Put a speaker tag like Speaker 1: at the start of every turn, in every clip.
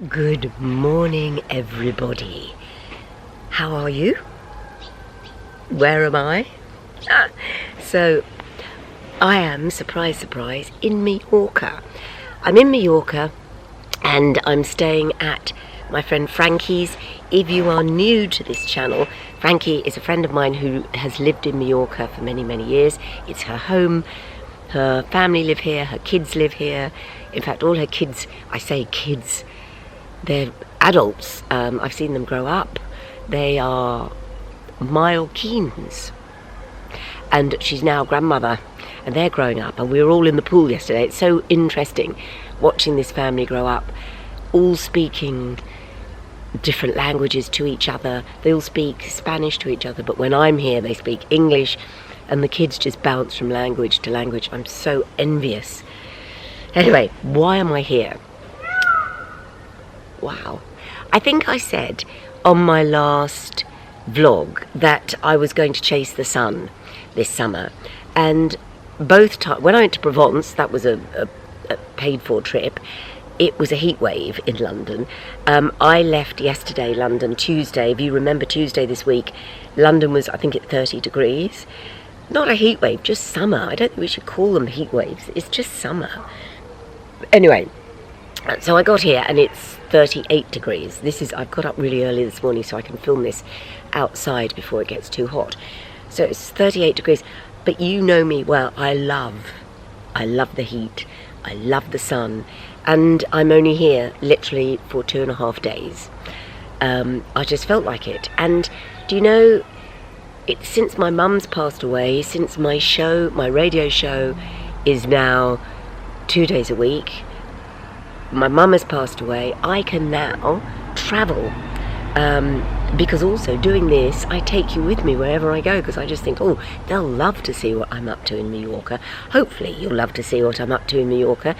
Speaker 1: Good morning, everybody. How are you? Where am I? So, I am, surprise, surprise, in Mallorca. I'm in Mallorca and I'm staying at my friend Frankie's. If you are new to this channel, Frankie is a friend of mine who has lived in Mallorca for many, many years. It's her home. Her family live here, her kids live here. In fact, all her kids, I say kids, they're adults. I've seen them grow up. They are Mallorquins. And she's now a grandmother, and they're growing up. And we were all in the pool yesterday. It's so interesting watching this family grow up, all speaking different languages to each other. They all speak Spanish to each other, but when I'm here, they speak English, and the kids just bounce from language to language. I'm so envious. Anyway, why am I here? Wow. I think I said on my last vlog that I was going to chase the sun this summer, and both times when I went to Provence, that was a paid for trip. It was a heat wave in London. I left yesterday, London, Tuesday. If you remember Tuesday this week, London was, I think, at 30 degrees. Not a heat wave, just summer. I don't think we should call them heat waves. It's just summer. Anyway, so I got here and it's 38 degrees. I've got up really early this morning so I can film this outside before it gets too hot. So it's 38 degrees. But you know me well. I love the heat. I love the sun. And I'm only here literally for 2.5 days. I just felt like it. And do you know, since my mum's passed away, since my radio show is now 2 days a week, my mum has passed away, I can now travel. Because also doing this, I take you with me wherever I go, because I just think, oh, they'll love to see what I'm up to in Mallorca. Hopefully you'll love to see what I'm up to in Mallorca.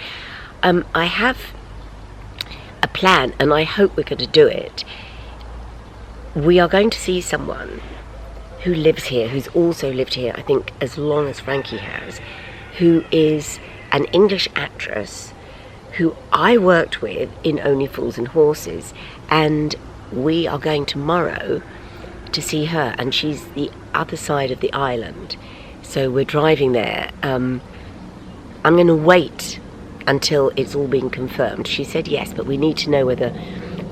Speaker 1: I have a plan, and I hope we're going to do it. We are going to see someone who lives here, who's also lived here, I think, as long as Frankie has, who is an English actress who I worked with in Only Fools and Horses, and we are going tomorrow to see her, and she's the other side of the island, so we're driving there. I'm going to wait until it's all been confirmed. She said yes, but we need to know whether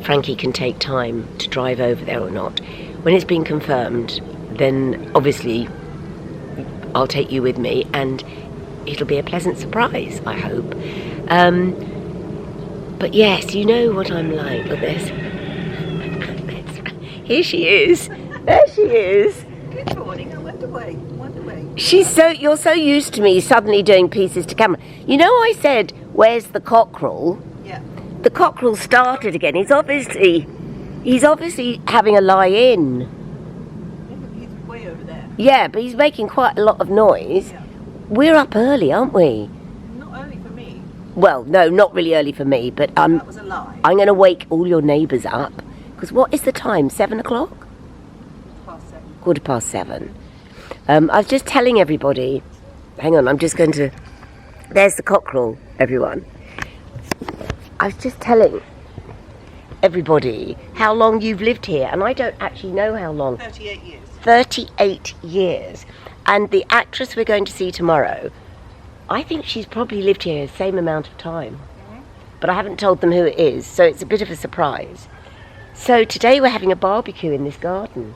Speaker 1: Frankie can take time to drive over there or not. When it's been confirmed, then obviously I'll take you with me, and it'll be a pleasant surprise, I hope. But yes, you know what I'm like with this. Here she is. There she is.
Speaker 2: Good morning. I went away.
Speaker 1: You're so used to me suddenly doing pieces to camera. You know, I said, where's the cockerel?
Speaker 2: Yeah.
Speaker 1: The cockerel started again. He's obviously having a lie-in.
Speaker 2: He's way over there.
Speaker 1: Yeah, but he's making quite a lot of noise.
Speaker 2: Yeah.
Speaker 1: We're up early, aren't we?
Speaker 2: Not early for me.
Speaker 1: Well, no, not really early for me, but
Speaker 2: That was a lie.
Speaker 1: I'm going to wake all your neighbours up. Because what is the time? 7 o'clock?
Speaker 2: Past 7.
Speaker 1: 7:15. I was just telling everybody, hang on, I'm just going to, there's the cockerel, everyone. I was just telling everybody how long you've lived here, and I don't actually know how long.
Speaker 2: 38 years.
Speaker 1: 38 years. And the actress we're going to see tomorrow, I think she's probably lived here the same amount of time.
Speaker 2: Mm-hmm.
Speaker 1: But I haven't told them who it is, so it's a bit of a surprise. So today we're having a barbecue in this garden.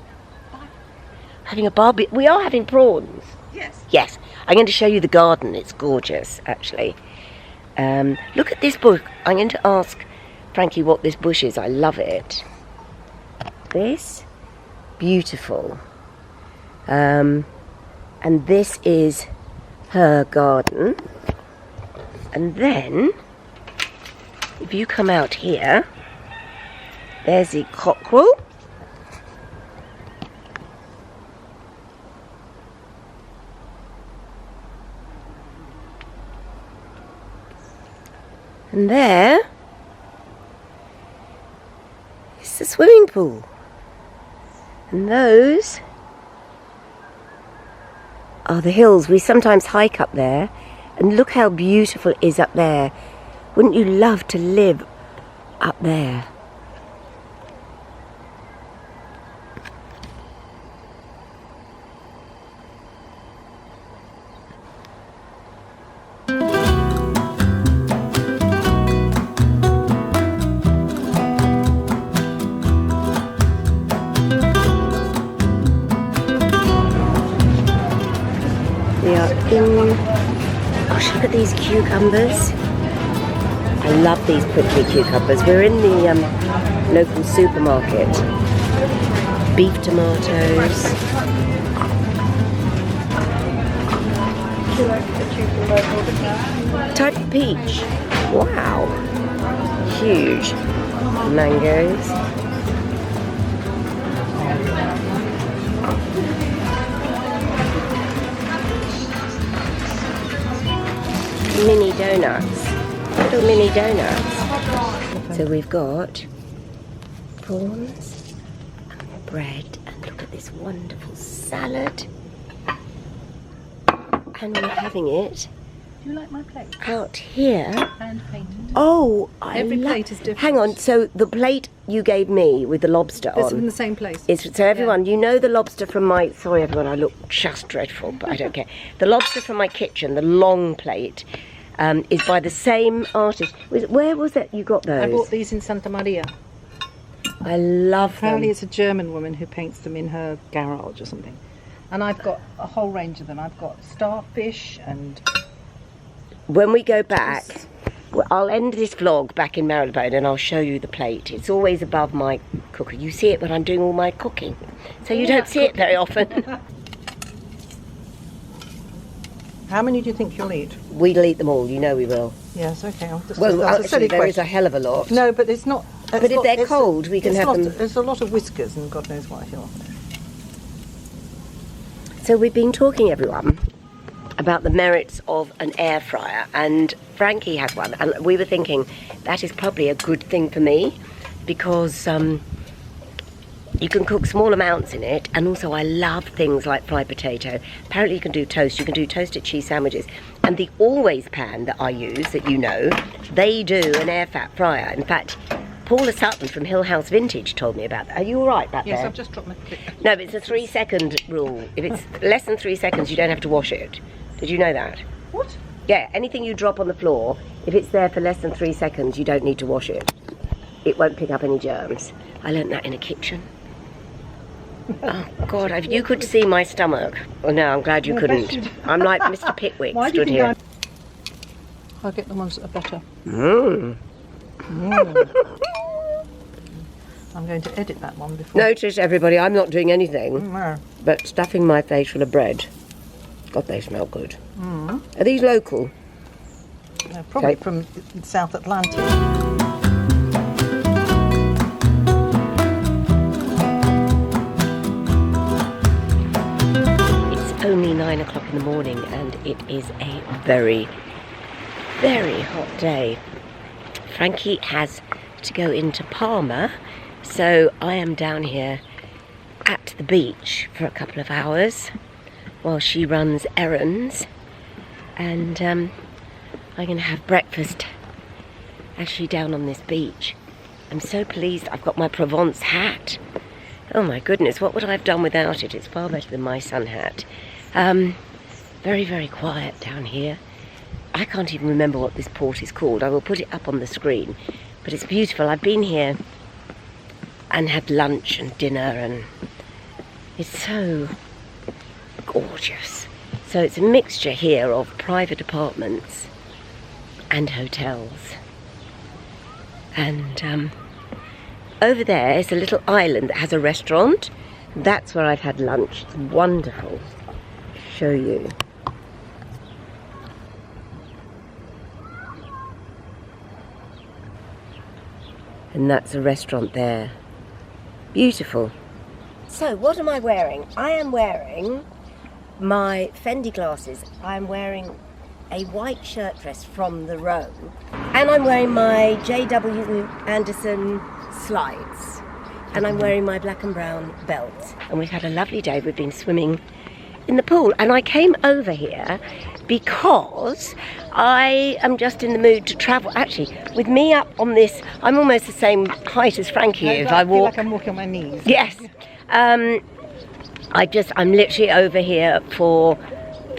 Speaker 1: We are having prawns.
Speaker 2: Yes.
Speaker 1: Yes. I'm going to show you the garden. It's gorgeous, actually. Look at this bush. I'm going to ask Frankie what this bush is. I love it. This, beautiful. And this is her garden. And then, if you come out here, there's the cockerel. And there is the swimming pool. And those are the hills. We sometimes hike up there, and look how beautiful it is up there. Wouldn't you love to live up there. We are in... Gosh, look at these cucumbers. I love these prickly cucumbers. We're in the local supermarket. Beef tomatoes. Type of peach. Wow. Huge. Mangoes. Mini donuts. Little mini donuts. So we've got prawns and bread, and look at this wonderful salad. And we're having it
Speaker 2: Do you like my plate?
Speaker 1: out here.
Speaker 2: Hand painted.
Speaker 1: Oh,
Speaker 2: Every plate is different.
Speaker 1: Hang on, so the plate you gave me with the lobster
Speaker 2: This is in
Speaker 1: on.
Speaker 2: the same place.
Speaker 1: So everyone, you know the lobster from my... Sorry everyone, I look just dreadful, but I don't care. The lobster from my kitchen, the long plate, is by the same artist. Where was it you got those?
Speaker 2: I bought these in Santa Maria.
Speaker 1: I love
Speaker 2: Apparently
Speaker 1: them.
Speaker 2: it's a German woman who paints them in her garage or something. And I've got a whole range of them. I've got starfish and...
Speaker 1: When we go back, well, I'll end this vlog back in Marylebone and I'll show you the plate. It's always above my cooker. You see it when I'm doing all my cooking. So you don't see it very often.
Speaker 2: How many do you think you'll eat?
Speaker 1: We'll eat them all, you know we will.
Speaker 2: Yes, okay.
Speaker 1: Well,
Speaker 2: that's a
Speaker 1: actually,
Speaker 2: silly
Speaker 1: there is a
Speaker 2: question.
Speaker 1: hell of a lot.
Speaker 2: No, but it's not...
Speaker 1: But if they're cold, we can have them...
Speaker 2: There's a lot of whiskers and God knows what else.
Speaker 1: So we've been talking, everyone, about the merits of an air fryer, and Frankie has one, and we were thinking that is probably a good thing for me because you can cook small amounts in it, and also I love things like fried potato. Apparently you can do toasted cheese sandwiches, and the Always pan that I use, that you know, they do an air fat fryer. In fact, Paula Sutton from Hill House Vintage told me about that. Are you all right back
Speaker 2: Yes,
Speaker 1: there?
Speaker 2: I've just dropped my clip.
Speaker 1: No, but it's a 3-second rule. If it's less than 3 seconds, you don't have to wash it. Did you know that?
Speaker 2: What?
Speaker 1: Yeah, anything you drop on the floor, if it's there for less than 3 seconds, you don't need to wash it. It won't pick up any germs. I learnt that in a kitchen. Oh, God, if you could see my stomach. Oh, no, I'm glad you couldn't. I'm like Mr. Pickwick
Speaker 2: Why do you
Speaker 1: stood
Speaker 2: think
Speaker 1: here.
Speaker 2: I'll get the ones that are better.
Speaker 1: Mm.
Speaker 2: I'm going to edit that one before.
Speaker 1: Notice, everybody, I'm not doing anything
Speaker 2: No.
Speaker 1: but stuffing my face full of bread. God, they smell good. Are these local?
Speaker 2: They're probably
Speaker 1: Okay.
Speaker 2: from South Atlantic.
Speaker 1: It's only 9 o'clock in the morning and it is a very, very hot day. Frankie has to go into Palma, so I am down here at the beach for a couple of hours while she runs errands, and I'm going to have breakfast actually down on this beach. I'm so pleased I've got my Provence hat. Oh my goodness, what would I have done without it? It's far better than my sun hat. Very, very quiet down here. I can't even remember what this port is called. I will put it up on the screen. But it's beautiful. I've been here and had lunch and dinner, and it's so gorgeous. So it's a mixture here of private apartments and hotels. And over there is a little island that has a restaurant. That's where I've had lunch. It's wonderful. Show you. And that's a restaurant there. Beautiful. So what am I wearing? I am wearing my Fendi glasses. I'm wearing a white shirt dress from the Row. And I'm wearing my J.W. Anderson slides. And I'm wearing my black and brown belt. And we've had a lovely day. We've been swimming in the pool. And I came over here because I am just in the mood to travel. Actually, with me up on this, I'm almost the same height as Frankie if I
Speaker 2: feel
Speaker 1: walk.
Speaker 2: like I'm walking on my knees.
Speaker 1: Yes. I'm literally over here for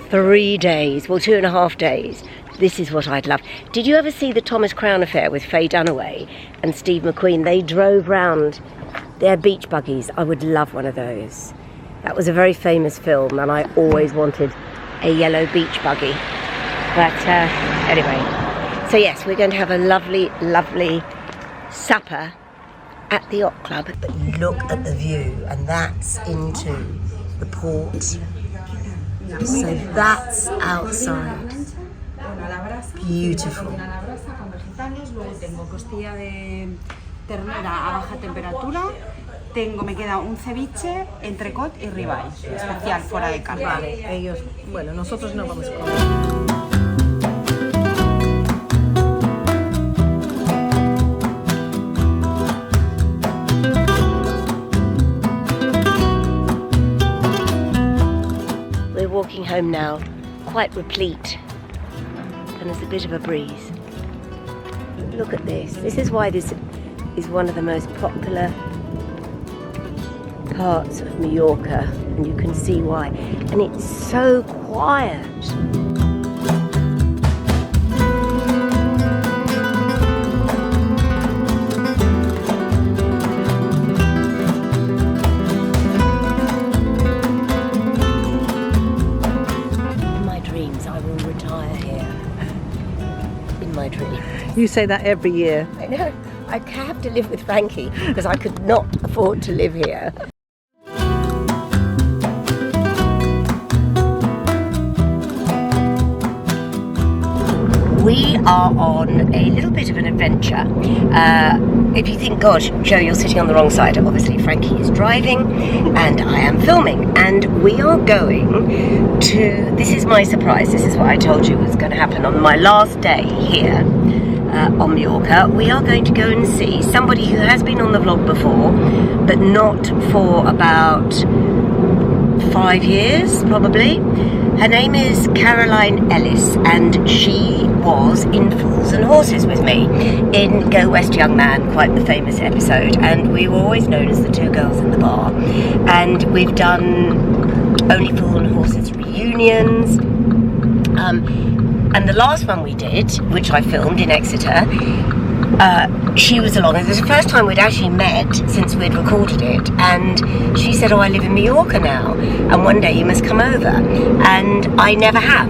Speaker 1: 3 days, well 2.5 days. This is what I'd love. Did you ever see the Thomas Crown Affair with Faye Dunaway and Steve McQueen? They drove round their beach buggies. I would love one of those. That was a very famous film and I always wanted a yellow beach buggy. But anyway, so yes, we're going to have a lovely, lovely supper at the Yacht Club. But look at the view, and that's into the port. So that's outside. Beautiful.
Speaker 3: Luego tengo costilla de ternera a baja temperatura. Me queda un ceviche, entrecot y ribeye, especial fuera de carne.
Speaker 2: Vale, ellos, bueno, nosotros no vamos a comer.
Speaker 1: We're walking home now, quite replete, and there's a bit of a breeze. Look at this. This is why this is one of the most popular parts of Mallorca, and you can see why. And it's so quiet. In my dreams, I will retire here. In my dreams.
Speaker 2: You say that every year.
Speaker 1: I know. I have to live with Frankie because I could not afford to live here. We are on a little bit of an adventure. If you think, gosh, Joe, you're sitting on the wrong side, obviously Frankie is driving and I am filming. And we are going to, this is my surprise, this is what I told you was going to happen on my last day here on Mallorca. We are going to go and see somebody who has been on the vlog before, but not for about 5 years, probably. Her name is Caroline Ellis, and she was in Fools and Horses with me in Go West Young Man, quite the famous episode, and we were always known as the two girls in the bar. And we've done Only Fools and Horses reunions, and the last one we did, which I filmed in Exeter, she was along. It was the first time we'd actually met since we'd recorded it, and she said, oh, I live in Mallorca now and one day you must come over, and I never have.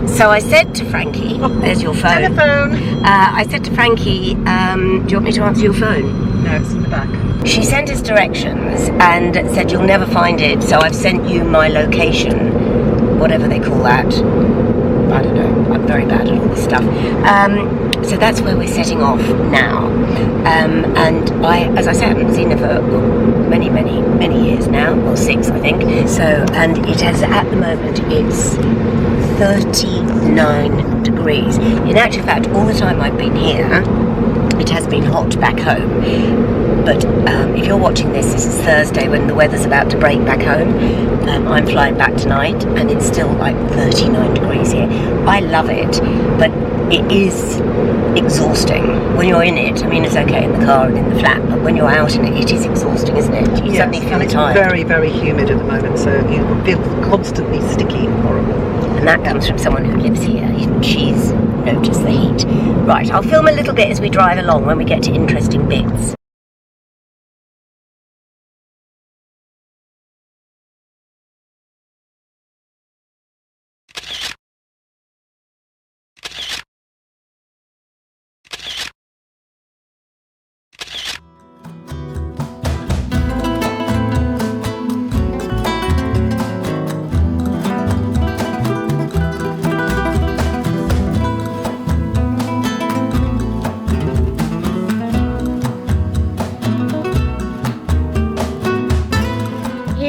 Speaker 1: So I said to Frankie, there's your phone.
Speaker 2: Telephone.
Speaker 1: I said to Frankie, do you want me to answer your phone?
Speaker 2: No, it's in the back.
Speaker 1: She sent us directions and said you'll never find it, so I've sent you my location, whatever they call that. I don't know, I'm very bad at all this stuff. So that's where we're setting off now. And I, as I said, I haven't seen her for many, many, many years now, or 6 I think. So, and it has, at the moment, it's 39 degrees. In actual fact, all the time I've been here, it has been hot back home. But if you're watching this, this is Thursday when the weather's about to break back home. I'm flying back tonight and it's still like 39 degrees here. I love it, but it is exhausting when you're in it. I mean, it's okay in the car and in the flat, but when you're out in it, it is exhausting, isn't it? You suddenly feel
Speaker 2: it's
Speaker 1: tired.
Speaker 2: very, very humid at the moment, so you feel constantly sticky and horrible.
Speaker 1: And that comes from someone who lives here. She's noticed the heat. Right, I'll film a little bit as we drive along when we get to interesting bits.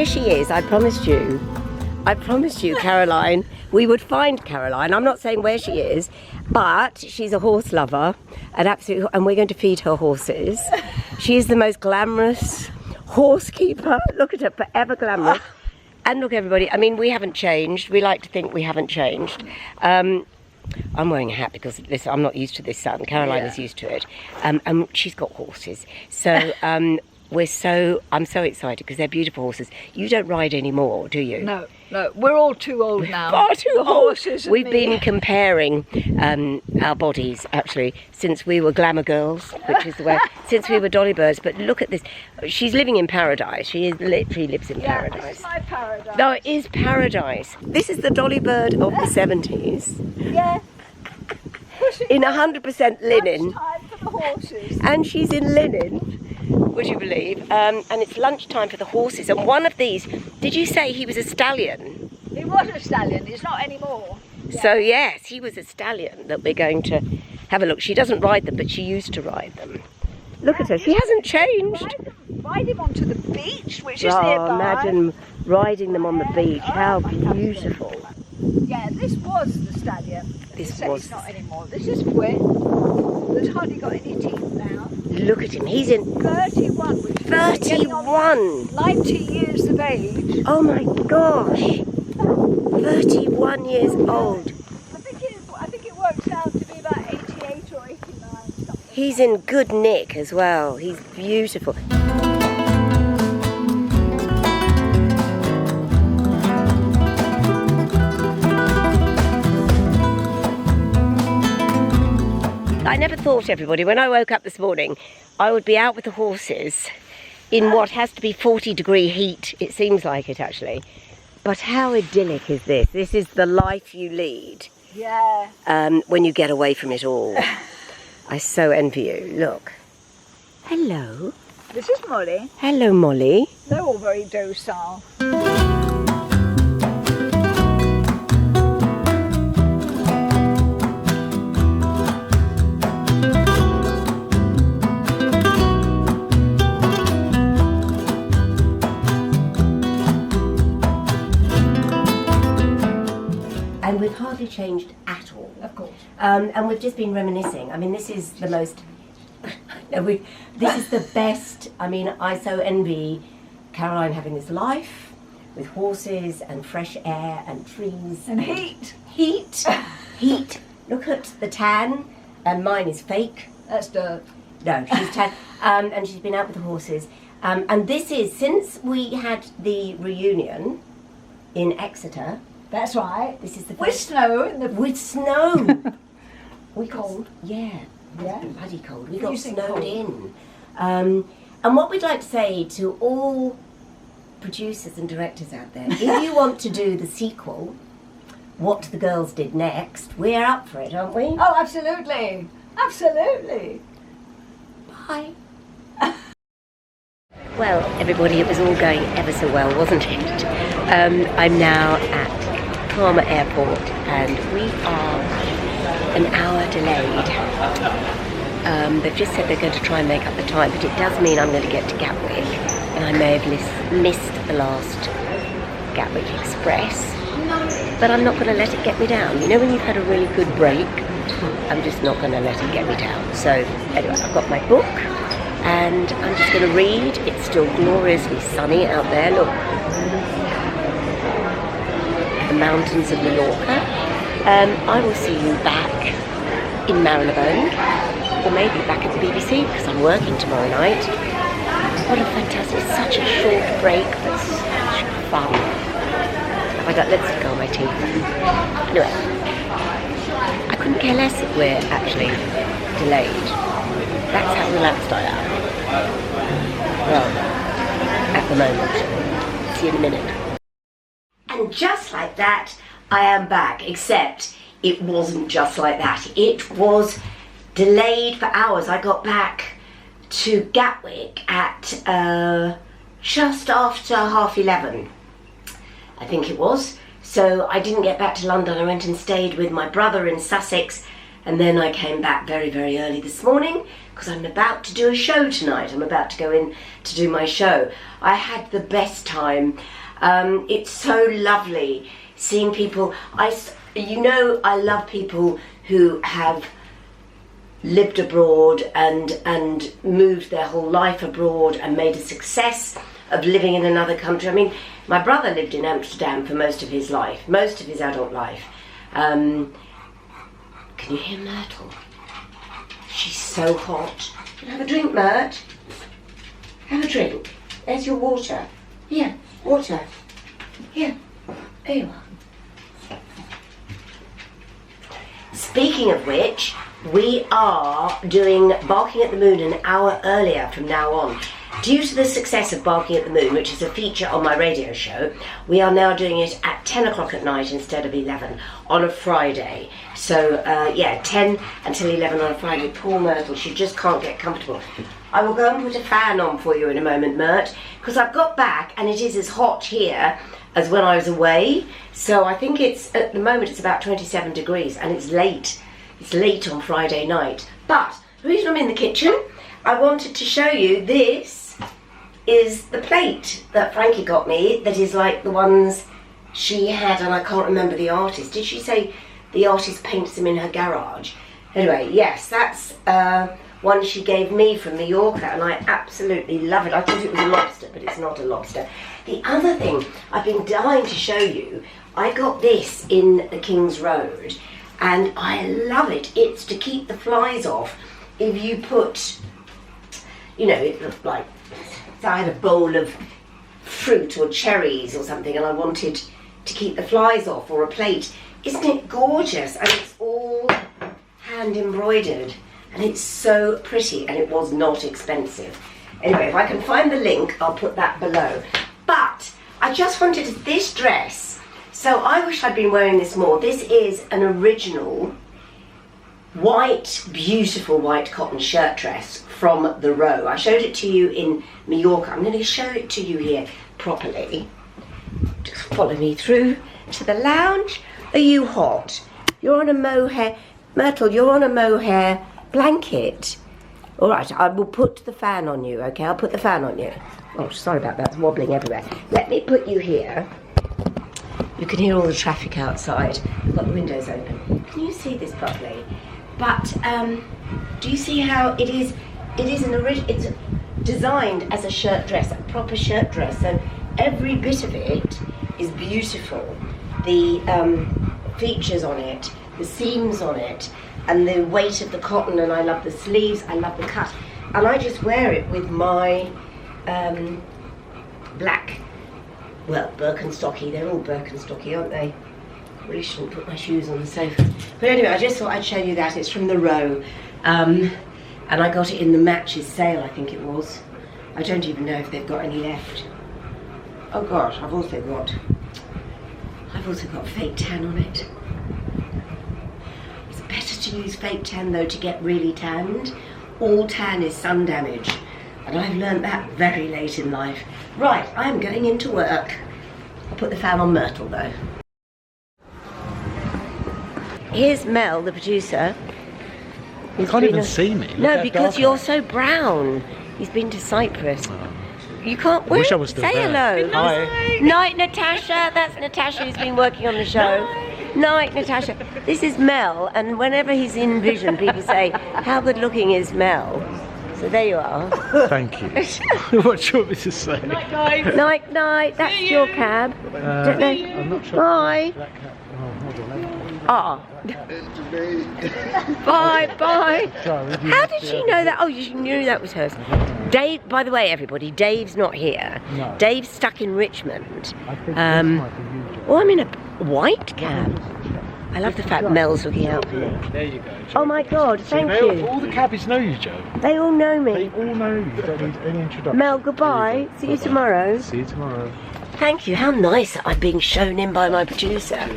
Speaker 1: She is. I promised you, Caroline, we would find Caroline. I'm not saying where she is, but she's a horse lover and we're going to feed her horses. She is the most glamorous horse keeper. Look at her, forever glamorous. And look, everybody, I mean, we haven't changed. We like to think we haven't changed. I'm wearing a hat because I'm not used to this sun. Caroline is used to it. And she's got horses. So I'm so excited because they're beautiful horses. You don't ride anymore, do you?
Speaker 4: No, we're all too old now.
Speaker 1: Far too old.
Speaker 4: Horses and
Speaker 1: We've
Speaker 4: me.
Speaker 1: been comparing our bodies, actually, since we were glamour girls, which is the way, since we were dolly birds. But look at this. She's living in paradise. She literally lives in paradise.
Speaker 4: This is my paradise.
Speaker 1: No, it is paradise. This is the dolly bird of the 70s.
Speaker 4: Yeah.
Speaker 1: In 100% linen.
Speaker 4: Time for the horses.
Speaker 1: And she's in linen, would you believe? And it's lunchtime for the horses. And one of these, did you say he was a stallion?
Speaker 4: He was a stallion, he's not anymore.
Speaker 1: So yes, he was a stallion that we're going to have a look. She doesn't ride them, but she used to ride them. Look at her, she hasn't changed.
Speaker 4: Ride him onto the beach, which is
Speaker 1: Oh,
Speaker 4: nearby.
Speaker 1: imagine riding them on the beach. How beautiful.
Speaker 4: Yeah, this was the stallion.
Speaker 1: This
Speaker 4: Say
Speaker 1: was.
Speaker 4: It's not anymore. This is Quinn. There's hardly got any teeth now.
Speaker 1: Look at him, he's in
Speaker 4: 31. Which is getting on
Speaker 1: 31.
Speaker 4: 90 years of age.
Speaker 1: Oh my gosh. 31 years old.
Speaker 4: I think it works out to be about 88 or 89. Something.
Speaker 1: He's in good nick as well. He's beautiful. I never thought, everybody, when I woke up this morning, I would be out with the horses in what has to be 40-degree heat. It seems like it, actually. But how idyllic is this? This is the life you lead
Speaker 4: Yeah.
Speaker 1: when you get away from it all. I so envy you. Look. Hello.
Speaker 4: This is Molly.
Speaker 1: Hello, Molly.
Speaker 4: They're all very docile.
Speaker 1: And we've hardly changed at all.
Speaker 4: Of course.
Speaker 1: And we've just been reminiscing. I mean, this is the most... this is the best. I mean, I so envy Caroline having this life with horses and fresh air and trees.
Speaker 4: And heat.
Speaker 1: Heat. Heat. Look at the tan. And mine is fake.
Speaker 4: That's dirt.
Speaker 1: No, she's tan. And she's been out with the horses. And this is, since we had the reunion in Exeter,
Speaker 4: That's right.
Speaker 1: this is the
Speaker 4: With
Speaker 1: first...
Speaker 4: snow in the...
Speaker 1: With snow. We
Speaker 4: Cold.
Speaker 1: Yeah.
Speaker 4: Yeah.
Speaker 1: Bloody cold. We got
Speaker 4: Freezing
Speaker 1: snowed
Speaker 4: cold.
Speaker 1: in. And what we'd like to say to all producers and directors out there, if you want to do the sequel, What the Girls Did Next, we're up for it, aren't we?
Speaker 4: Oh, absolutely. Absolutely.
Speaker 1: Bye. Well, everybody, it was all going ever so well, wasn't it? I'm now at Palmer Airport and we are an hour delayed. They've just said they're going to try and make up the time, but it does mean I'm going to get to Gatwick and I may have missed the last Gatwick Express, but I'm not going to let it get me down. You know when you've had a really good break? I'm just not going to let it get me down. So anyway, I've got my book and I'm just going to read. It's still gloriously sunny out there, look. The mountains of Mallorca. I will see you back in Marylebone, or maybe back at the BBC because I'm working tomorrow night. What a fantastic, it's such a short break, but such fun. Let's go on my teeth. Anyway, I couldn't care less if we're actually delayed. That's how relaxed I am. Well, at the moment. See you in a minute. And just like that, I am back, except it wasn't just like that. It was delayed for hours. I got back to Gatwick at just after 11:30, I think it was. So I didn't get back to London. I went and stayed with my brother in Sussex, and then I came back very, very early this morning because I'm about to do a show tonight. I'm about to go in to do my show. I had the best time. It's so lovely seeing people. You know, I love people who have lived abroad and moved their whole life abroad and made a success of living in another country. I mean, My brother lived in Amsterdam for most of his life, most of his adult life. Can you hear Myrtle? She's so hot. Have a drink, Mert. Have a drink. There's your water. Here, water. Here. There you are. Speaking of which, we are doing Barking at the Moon an hour earlier from now on. Due to the success of Barking at the Moon, which is a feature on my radio show, we are now doing it at 10 o'clock at night instead of 11 on a Friday. So, yeah, 10 until 11 on a Friday. Poor Myrtle, she just can't get comfortable. I will go and put a fan on for you in a moment, Mert, because I've got back and it is as hot here as when I was away. So I think it's, at the moment, it's about 27 degrees and it's late. It's late on Friday night. But the reason I'm in the kitchen, I wanted to show you this is the plate that Frankie got me that is like the ones she had, and I can't remember the artist. Did she say the artist paints them in her garage? Anyway, yes, that's one she gave me from Mallorca, and I absolutely love it. I thought it was a lobster, but it's not a lobster. The other thing I've been dying to show you, I got this in the King's Road, and I love it. It's to keep the flies off. If you put, you know, it looked like, so I had a bowl of fruit or cherries or something and I wanted to keep the flies off, or a plate. Isn't it gorgeous? And it's all hand embroidered and it's so pretty, and it was not expensive. Anyway, if I can find the link, I'll put that below. But I just wanted this dress. So I wish I'd been wearing this more. This is an original white, beautiful white cotton shirt dress from the Row. I showed it to you in Mallorca. I'm going to show it to you here properly. Just follow me through to the lounge. Are you hot? You're on a mohair, Myrtle, you're on a mohair blanket. All right, I will put the fan on you, okay? I'll put the fan on you. Oh, sorry about that, it's wobbling everywhere. Let me put you here. You can hear all the traffic outside. I've got the windows open. Can you see this properly? But do you see how it is? It is it's designed as a shirt dress, a proper shirt dress. So every bit of it is beautiful. The features on it, the seams on it, and the weight of the cotton. And I love the sleeves. I love the cut. And I just wear it with my black, well, Birkenstocky. They're all Birkenstocky, aren't they? Really shouldn't put my shoes on the sofa. But anyway, I just thought I'd show you that. It's from the Row. And I got it in the Matches sale, I think it was. I don't even know if they've got any left. Oh gosh, I've also got fake tan on it. It's better to use fake tan though to get really tanned. All tan is sun damage. And I've learned that very late in life. Right, I'm going into work. I'll put the fan on Myrtle though. Here's Mel, the producer.
Speaker 5: You can't even see me.
Speaker 1: No, because you're so brown. He's been to Cyprus.
Speaker 5: Oh.
Speaker 1: You can't.
Speaker 5: I wish I was still
Speaker 1: say
Speaker 5: there.
Speaker 1: hello.
Speaker 5: Hi.
Speaker 1: Night, Natasha. That's Natasha who's been working on the show. Night, Natasha. This is Mel, and whenever he's in vision, people say, "How good looking is Mel?" So there you are.
Speaker 5: Thank you. What do you want me to say?
Speaker 4: Night, guys.
Speaker 1: Night, night. That's your cab. Don't know.
Speaker 5: I'm not sure.
Speaker 1: Bye.
Speaker 5: Black cat. Oh, hold on.
Speaker 1: Ah. Bye, bye.
Speaker 5: Sorry,
Speaker 1: How did she know that? Oh, you knew that was hers. Dave, by the way, everybody, Dave's not here.
Speaker 5: No.
Speaker 1: Dave's stuck in Richmond.
Speaker 5: I think this might be you, Joe.
Speaker 1: Oh, I'm in a white cab. I love the fact Mel's looking out for me.
Speaker 5: There you go, Joe.
Speaker 1: Oh my God, thank you.
Speaker 5: All the cabbies know you, Joe.
Speaker 1: They all know
Speaker 5: They
Speaker 1: me.
Speaker 5: all know you. You don't need any introduction.
Speaker 1: Mel, goodbye. See you tomorrow.
Speaker 5: See you tomorrow.
Speaker 1: Thank you. How nice that I'm being shown in by my producer.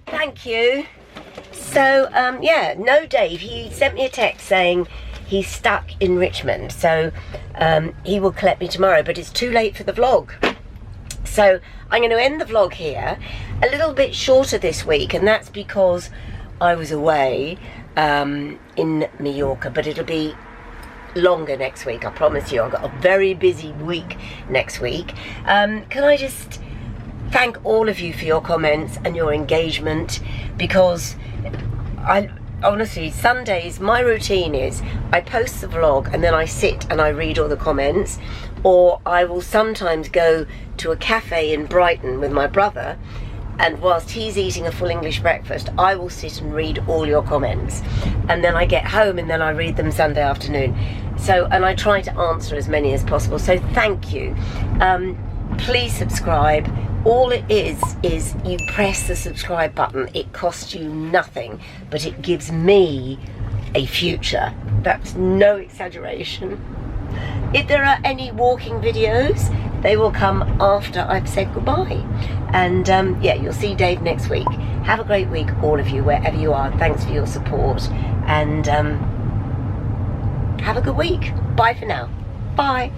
Speaker 1: Thank you. So, yeah, no Dave. He sent me a text saying he's stuck in Richmond. So, he will collect me tomorrow, but it's too late for the vlog. So, I'm going to end the vlog here. A little bit shorter this week, and that's because I was away in Mallorca, but it'll be longer next week, I promise you. I've got a very busy week next week. Can I just thank all of you for your comments and your engagement, because I honestly, Sundays, my routine is I post the vlog and then I sit and I read all the comments, or I will sometimes go to a cafe in Brighton with my brother, and whilst he's eating a full English breakfast, I will sit and read all your comments, and then I get home and then I read them Sunday afternoon. So, and I try to answer as many as possible, so thank you. Please subscribe. All it is you press the subscribe button. It costs you nothing, but it gives me a future. That's no exaggeration. If there are any walking videos, they will come after I've said goodbye. And yeah, you'll see Dave next week. Have a great week, all of you, wherever you are. Thanks for your support, and have a good week. Bye for now. Bye.